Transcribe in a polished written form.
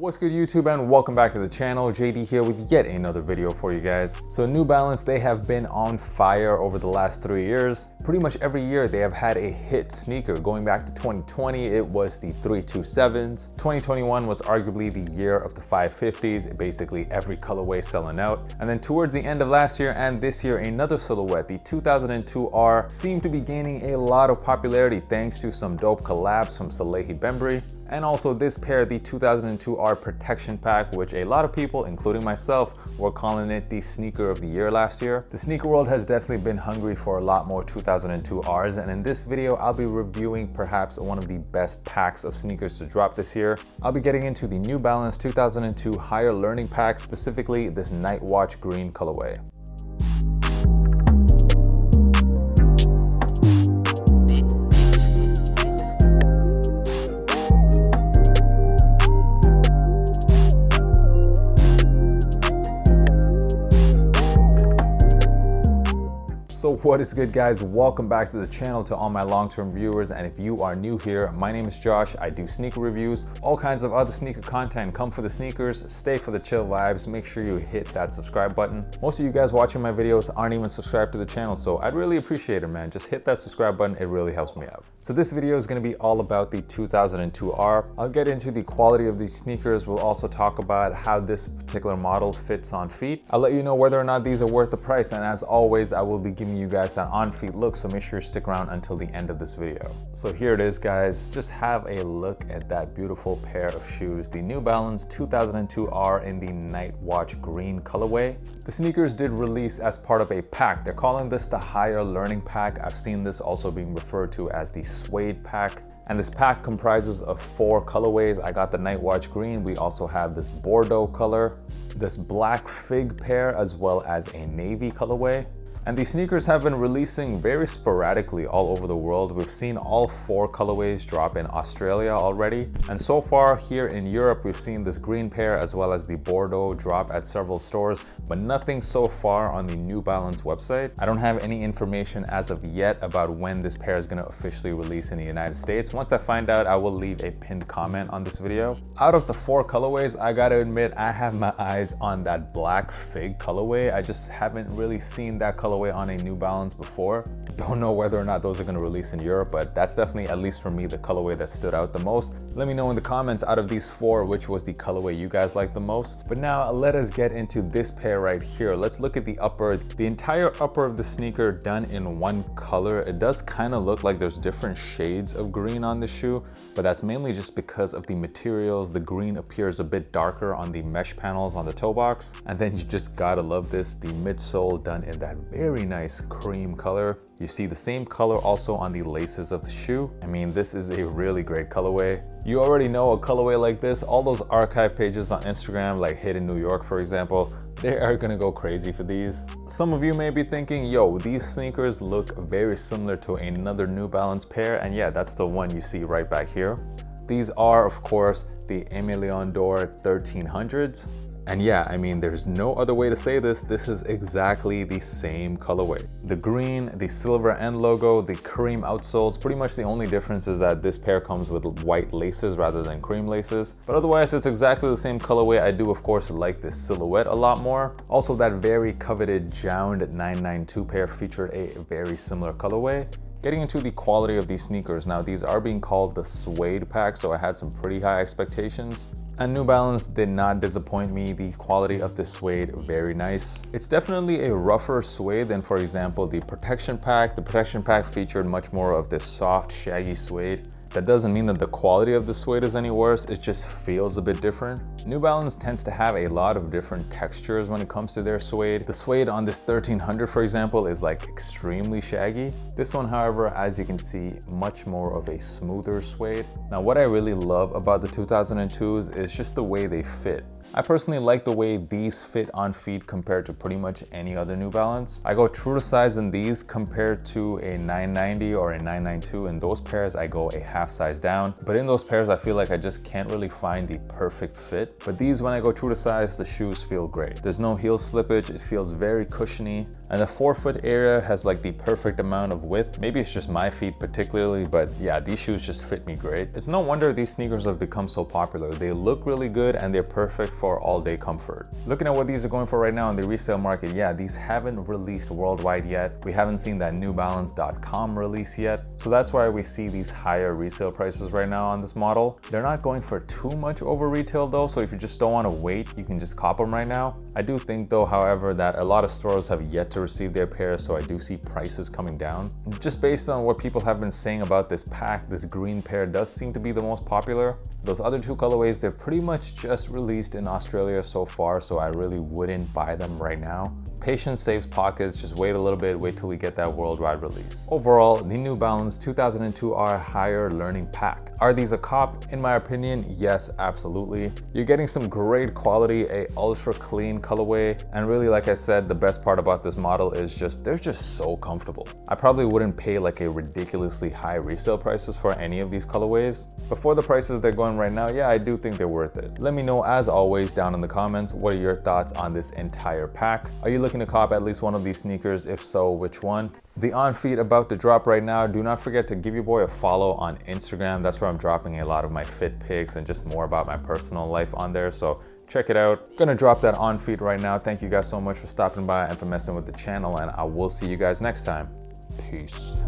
What's good YouTube, and welcome back to the channel. JD here with yet another video for you guys. So New Balance, they have been on fire over the last 3 years. Pretty much every year they have had a hit sneaker. Going back to 2020, it was the 327s. 2021 was arguably the year of the 550s. Basically every colorway selling out. And then towards the end of last year and this year, another silhouette, the 2002R, seemed to be gaining a lot of popularity thanks to some dope collabs from Salehi Bembury. And also this pair, the 2002R Protection Pack, which a lot of people, including myself, were calling it the sneaker of the year last year. The sneaker world has definitely been hungry for a lot more 2002Rs, and in this video, I'll be reviewing perhaps one of the best packs of sneakers to drop this year. I'll be getting into the New Balance 2002 Higher Learning Pack, specifically this Nightwatch green colorway. So what is good, guys? Welcome back to the channel to all my long-term viewers, and if you are new here, my name is Josh. I do sneaker reviews, all kinds of other sneaker content. Come for the sneakers, stay for the chill vibes. Make sure you hit that subscribe button. Most of you guys watching my videos aren't even subscribed to the channel, so I'd really appreciate it, man. Just hit that subscribe button, it really helps me out. So this video is going to be all about the 2002R. I'll get into the quality of these sneakers. We'll also talk about how this particular model fits on feet. I'll let you know whether or not these are worth the price, and as always, I will be giving you guys an on-feet look, so make sure you stick around until the end of this video. So here it is, guys. Just have a look at that beautiful pair of shoes, the New Balance 2002R in the Nightwatch green colorway. The sneakers did release as part of a pack. They're calling this the Higher Learning Pack. I've seen this also being referred to as the Suede pack. And this pack comprises of 4 colorways. I got the Nightwatch green. We also have this Bordeaux color, this black fig pair, as well as a navy colorway. And these sneakers have been releasing very sporadically all over the world. We've seen all 4 colorways drop in Australia already. And so far here in Europe, we've seen this green pair as well as the Bordeaux drop at several stores, but nothing so far on the New Balance website. I don't have any information as of yet about when this pair is gonna officially release in the United States. Once I find out, I will leave a pinned comment on this video. Out of the 4 colorways, I gotta admit, I have my eyes on that black fig colorway. I just haven't really seen that colorway on a New Balance before. Don't know whether or not those are going to release in Europe, but that's definitely, at least for me, the colorway that stood out the most. Let me know in the comments, out of these 4, which was the colorway you guys like the most. But now let us get into this pair right here. Let's look at the upper. The entire upper of the sneaker done in one color. It does kind of look like there's different shades of green on the shoe, but that's mainly just because of the materials. The green appears a bit darker on the mesh panels on the toe box. And then you just gotta love this, the midsole done in that very nice cream color. You see the same color also on the laces of the shoe. I mean, this is a really great colorway. You already know a colorway like this, all those archive pages on Instagram, like Hidden New York, for example, they are gonna go crazy for these. Some of you may be thinking, yo, these sneakers look very similar to another New Balance pair, and yeah, that's the one you see right back here. These are, of course, the Emilion d'Or 1300s. And yeah, I mean, there's no other way to say this. This is exactly the same colorway. The green, the silver end logo, the cream outsoles. Pretty much the only difference is that this pair comes with white laces rather than cream laces. But otherwise, it's exactly the same colorway. I do, of course, like this silhouette a lot more. Also, that very coveted Jound 992 pair featured a very similar colorway. Getting into the quality of these sneakers. Now, these are being called the Suede pack, so I had some pretty high expectations. And New Balance did not disappoint me. The quality of the suede, very nice. It's definitely a rougher suede than, for example, the Protection Pack. The Protection Pack featured much more of this soft, shaggy suede. That doesn't mean that the quality of the suede is any worse, it just feels a bit different. New Balance tends to have a lot of different textures when it comes to their suede. The suede on this 1300, for example, is like extremely shaggy. This one, however, as you can see, much more of a smoother suede. Now, what I really love about the 2002s is just the way they fit. I personally like the way these fit on feet compared to pretty much any other New Balance. I go true to size in these compared to a 990 or a 992. In those pairs, I go a half size down. But in those pairs, I feel like I just can't really find the perfect fit. But these, when I go true to size, the shoes feel great. There's no heel slippage, it feels very cushiony. And the forefoot area has like the perfect amount of width. Maybe it's just my feet particularly, but yeah, these shoes just fit me great. It's no wonder these sneakers have become so popular. They look really good and they're perfect for all day comfort. Looking at what these are going for right now in the resale market, yeah, these haven't released worldwide yet. We haven't seen that newbalance.com release yet. So that's why we see these higher resale prices right now on this model. They're not going for too much over retail though, so if you just don't want to wait, you can just cop them right now. I do think though, however, that a lot of stores have yet to receive their pairs, so I do see prices coming down. Just based on what people have been saying about this pack, this green pair does seem to be the most popular. Those other two colorways, they're pretty much just released in Australia so far, so I really wouldn't buy them right now. Patience saves pockets, just wait a little bit, wait till we get that worldwide release. Overall, the New Balance 2002R Higher Learning Pack. Are these a cop? In my opinion, yes, absolutely. You're getting some great quality, a ultra clean colorway, and really, like I said, the best part about this model is they're just so comfortable. I probably wouldn't pay like a ridiculously high resale prices for any of these colorways, but for the prices they're going right now, yeah, I do think they're worth it. Let me know, as always, down in the comments, what are your thoughts on this entire pack? Are you looking to cop at least one of these sneakers? If so, which one? The on feed about to drop right now. Do not forget to give your boy a follow on Instagram. That's where I'm dropping a lot of my fit pics and just more about my personal life on there, so check it out. Gonna drop that on feed right now. Thank you guys so much for stopping by and for messing with the channel, and I will see you guys next time. Peace.